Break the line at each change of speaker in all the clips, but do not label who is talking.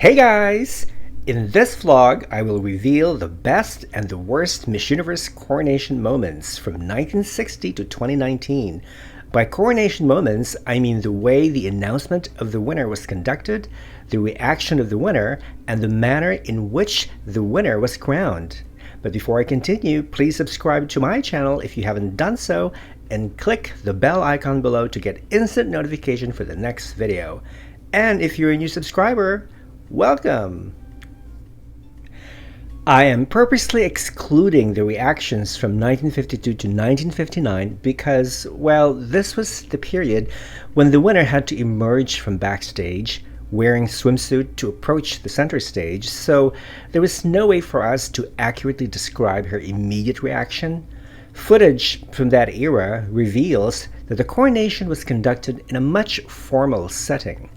Hey guys! In this vlog, I will reveal the best and the worst Miss Universe coronation moments from 1960 to 2019. By coronation moments, I mean the way the announcement of the winner was conducted, the reaction of the winner, and the manner in which the winner was crowned. But before I continue, please subscribe to my channel if you haven't done so, and click the bell icon below to get instant notification for the next video. And if you're a new subscriber, welcome! I am purposely excluding the reactions from 1952 to 1959 because, well, this was the period when the winner had to emerge from backstage wearing swimsuit to approach the center stage, so there was no way for us to accurately describe her immediate reaction. Footage from that era reveals that the coronation was conducted in a much formal setting.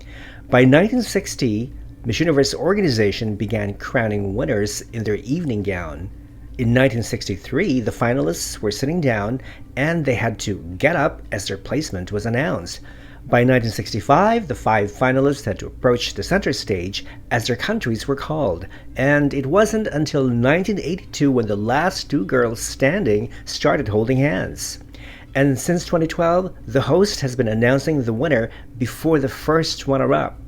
By 1960, Miss Universe organization began crowning winners in their evening gown. In 1963, the finalists were sitting down and they had to get up as their placement was announced. By 1965, the 5 finalists had to approach the center stage as their countries were called, and it wasn't until 1982 when the last 2 girls standing started holding hands. And since 2012, the host has been announcing the winner before the first runner-up.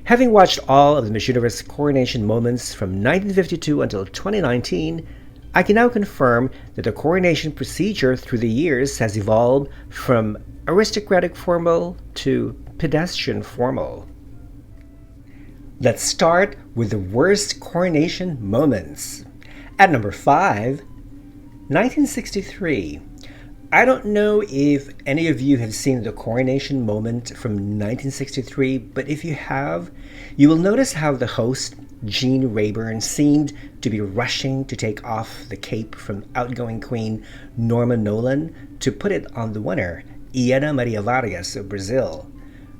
Having watched all of the Miss Universe coronation moments from 1952 until 2019, I can now confirm that the coronation procedure through the years has evolved from aristocratic formal to pedestrian formal. Let's start with the worst coronation moments. At number 5, 1963. I don't know if any of you have seen the coronation moment from 1963, but if you have, you will notice how the host, Jean Rayburn, seemed to be rushing to take off the cape from outgoing Queen Norma Nolan to put it on the winner, Ieda Maria Vargas of Brazil.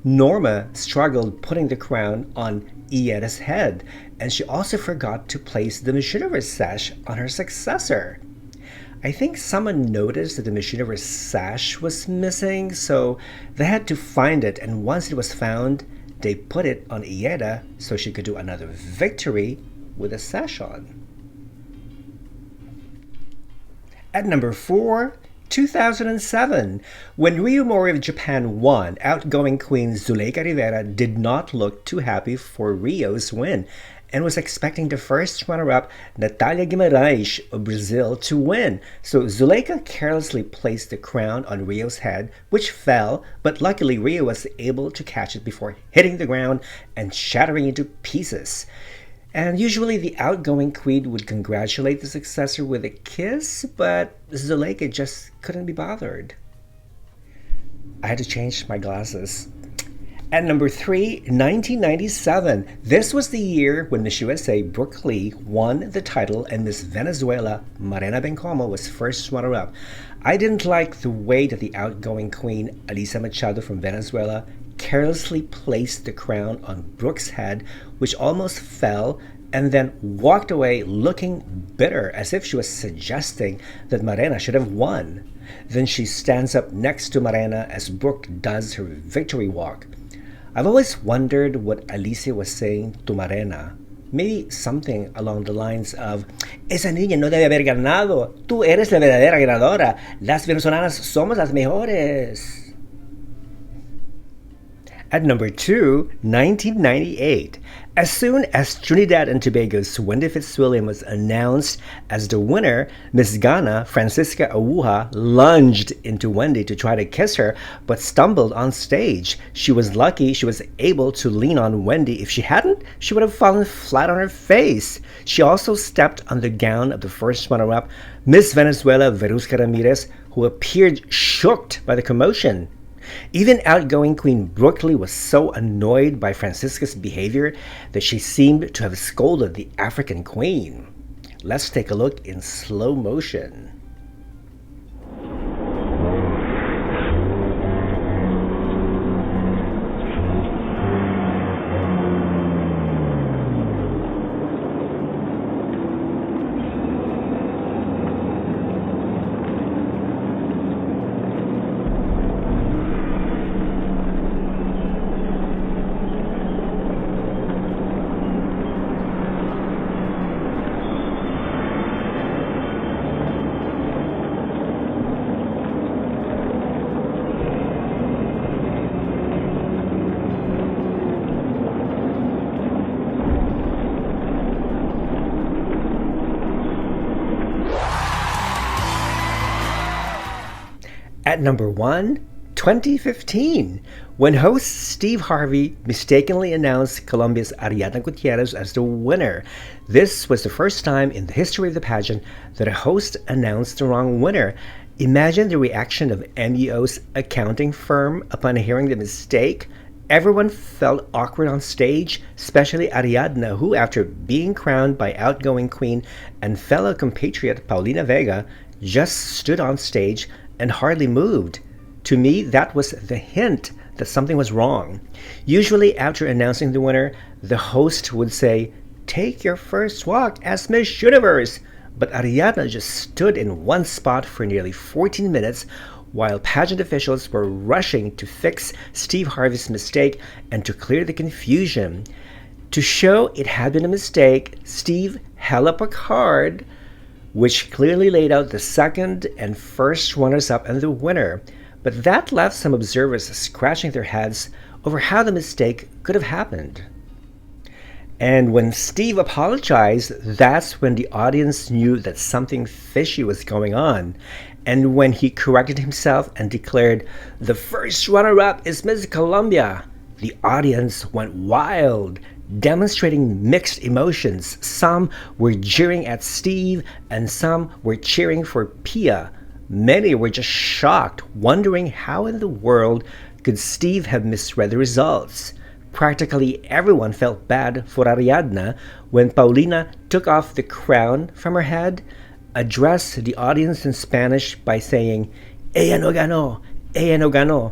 Norma struggled putting the crown on Ieda's head, and she also forgot to place the Miss Universe sash on her successor. I think someone noticed that the Miss Universe sash was missing, so they had to find it, and once it was found, they put it on Ieda so she could do another victory with a sash on. At number 4, 2007. When Ryomori of Japan won, outgoing Queen Zuleika Rivera did not look too happy for Rio's win and was expecting the first runner-up, Natalia Guimarães of Brazil, to win. So Zuleika carelessly placed the crown on Rio's head, which fell, but luckily Rio was able to catch it before hitting the ground and shattering into pieces. And usually the outgoing queen would congratulate the successor with a kiss, but Zuleika just couldn't be bothered. I had to change my glasses. At number 3, 1997. This was the year when Miss USA Brooke Lee won the title and Miss Venezuela Marena Bencomo was first runner-up. I didn't like the way that the outgoing queen Alicia Machado from Venezuela carelessly placed the crown on Brooke's head, which almost fell, and then walked away looking bitter as if she was suggesting that Marena should have won. Then she stands up next to Marena as Brooke does her victory walk. I've always wondered what Alicia was saying to Marena. Maybe something along the lines of, "Esa niña no debe haber ganado. Tú eres la verdadera ganadora. Las venezolanas somos las mejores." At number 2, 1998. As soon as Trinidad and Tobago's Wendy Fitzwilliam was announced as the winner, Miss Ghana, Francisca Awuha, lunged into Wendy to try to kiss her, but stumbled on stage. She was lucky she was able to lean on Wendy. If she hadn't, she would have fallen flat on her face. She also stepped on the gown of the first runner-up, Miss Venezuela Verusca Ramirez, who appeared shocked by the commotion. Even outgoing Queen Brooke Lee was so annoyed by Francisca's behavior that she seemed to have scolded the African queen. Let's take a look in slow motion. At number 1, 2015, when host Steve Harvey mistakenly announced Colombia's Ariadna Gutierrez as the winner. This was the first time in the history of the pageant that a host announced the wrong winner. Imagine the reaction of MEO's accounting firm upon hearing the mistake. Everyone felt awkward on stage, especially Ariadna, who, after being crowned by outgoing queen and fellow compatriot Paulina Vega, just stood on stage and hardly moved. To me, that was the hint that something was wrong. Usually, after announcing the winner, the host would say, "Take your first walk as Miss Universe." But Ariadna just stood in one spot for nearly 14 minutes while pageant officials were rushing to fix Steve Harvey's mistake and to clear the confusion. To show it had been a mistake, Steve held up a card which clearly laid out the second and first runners-up and the winner. But that left some observers scratching their heads over how the mistake could have happened. And when Steve apologized, that's when the audience knew that something fishy was going on. And when he corrected himself and declared, "The first runner-up is Miss Colombia," the audience went wild, demonstrating mixed emotions. Some were jeering at Steve, and some were cheering for Pia. Many were just shocked, wondering how in the world could Steve have misread the results. Practically everyone felt bad for Ariadna when Paulina took off the crown from her head, addressed the audience in Spanish by saying, "Ella no ganó, ella no ganó,"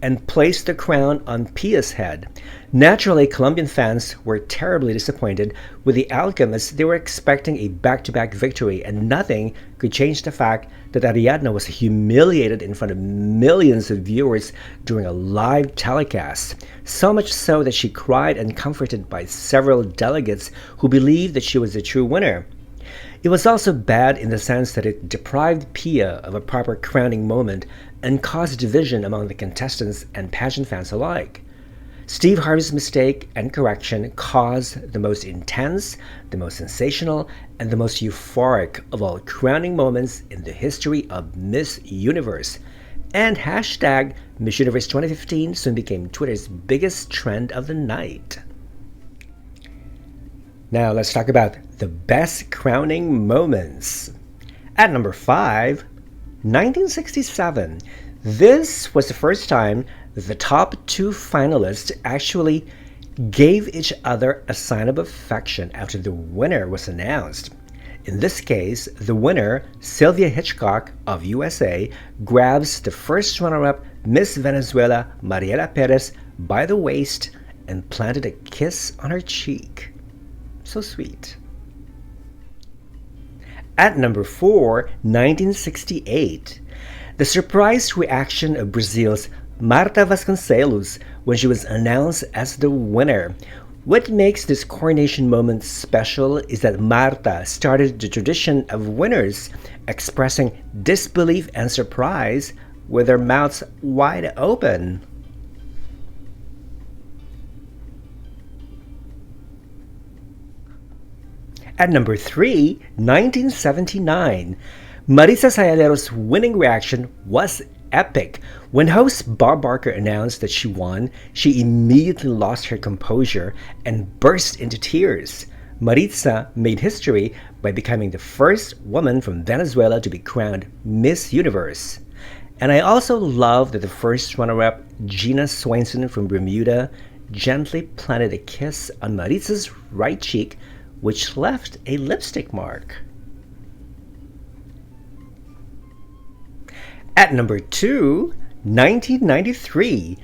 and placed the crown on Pia's head. Naturally, Colombian fans were terribly disappointed with the outcome as they were expecting a back-to-back victory, and nothing could change the fact that Ariadna was humiliated in front of millions of viewers during a live telecast. So much so that she cried, and comforted by several delegates who believed that she was the true winner. It was also bad in the sense that it deprived Pia of a proper crowning moment and caused division among the contestants and pageant fans alike. Steve Harvey's mistake and correction caused the most intense, the most sensational, and the most euphoric of all crowning moments in the history of Miss Universe. And hashtag Miss Universe 2015 soon became Twitter's biggest trend of the night. Now let's talk about the best crowning moments. At number 5, 1967. This was the first time that the top 2 finalists actually gave each other a sign of affection after the winner was announced. In this case, the winner, Sylvia Hitchcock of USA, grabs the first runner-up, Miss Venezuela Mariela Perez, by the waist and planted a kiss on her cheek. So sweet. At number 4, 1968. The surprise reaction of Brazil's Marta Vasconcelos when she was announced as the winner. What makes this coronation moment special is that Marta started the tradition of winners expressing disbelief and surprise with their mouths wide open. At number 3, 1979. Marisa Sayalero's winning reaction was epic. When host Bob Barker announced that she won, she immediately lost her composure and burst into tears. Maritza made history by becoming the first woman from Venezuela to be crowned Miss Universe. And I also love that the first runner-up, Gina Swainson from Bermuda, gently planted a kiss on Maritza's right cheek, which left a lipstick mark. At number 2, 1993.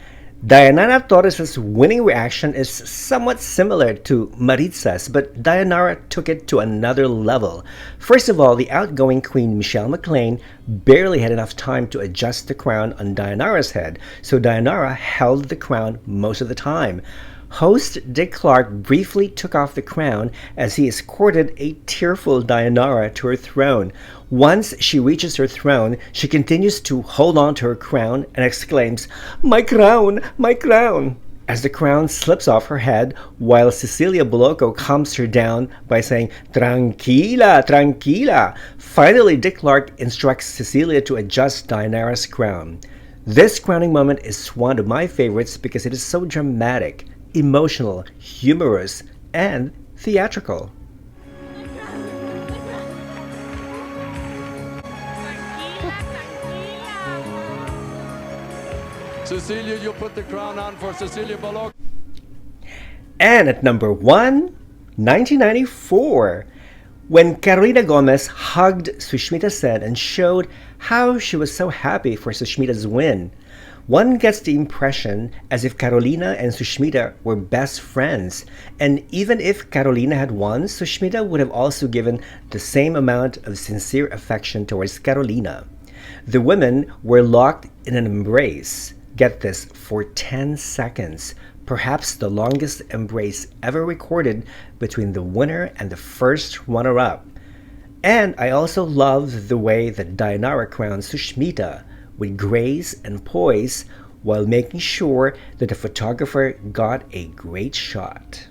Dayanara Torres' winning reaction is somewhat similar to Maritza's, but Dayanara took it to another level. First of all, the outgoing queen Michelle McLean barely had enough time to adjust the crown on Dayanara's head, so Dayanara held the crown most of the time. Host Dick Clark briefly took off the crown as he escorted a tearful Dayanara to her throne. Once she reaches her throne, she continues to hold on to her crown and exclaims, "My crown! My crown!" as the crown slips off her head while Cecilia Bolocco calms her down by saying, "Tranquila, tranquila." Finally, Dick Clark instructs Cecilia to adjust Dianara's crown. This crowning moment is one of my favorites because it is so dramatic, emotional, humorous, and theatrical.
Cecilia, you put the crown on for Cecilia Bolocco.
And at number 1, 1994, when Carolina Gomez hugged Sushmita Sen and showed how she was so happy for Sushmita's win. One gets the impression as if Carolina and Sushmita were best friends, and even if Carolina had won, Sushmita would have also given the same amount of sincere affection towards Carolina. The women were locked in an embrace, get this, for 10 seconds, perhaps the longest embrace ever recorded between the winner and the first runner-up. And I also love the way that Dianara crowned Sushmita with grace and poise while making sure that the photographer got a great shot.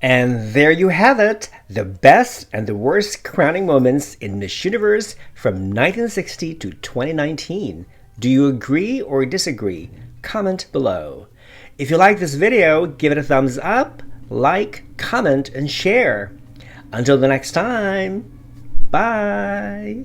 And there you have it, the best and the worst crowning moments in Miss Universe from 1960 to 2019. Do you agree or disagree? Comment below. If you like this video, give it a thumbs up, like, comment, and share. Until the next time, bye!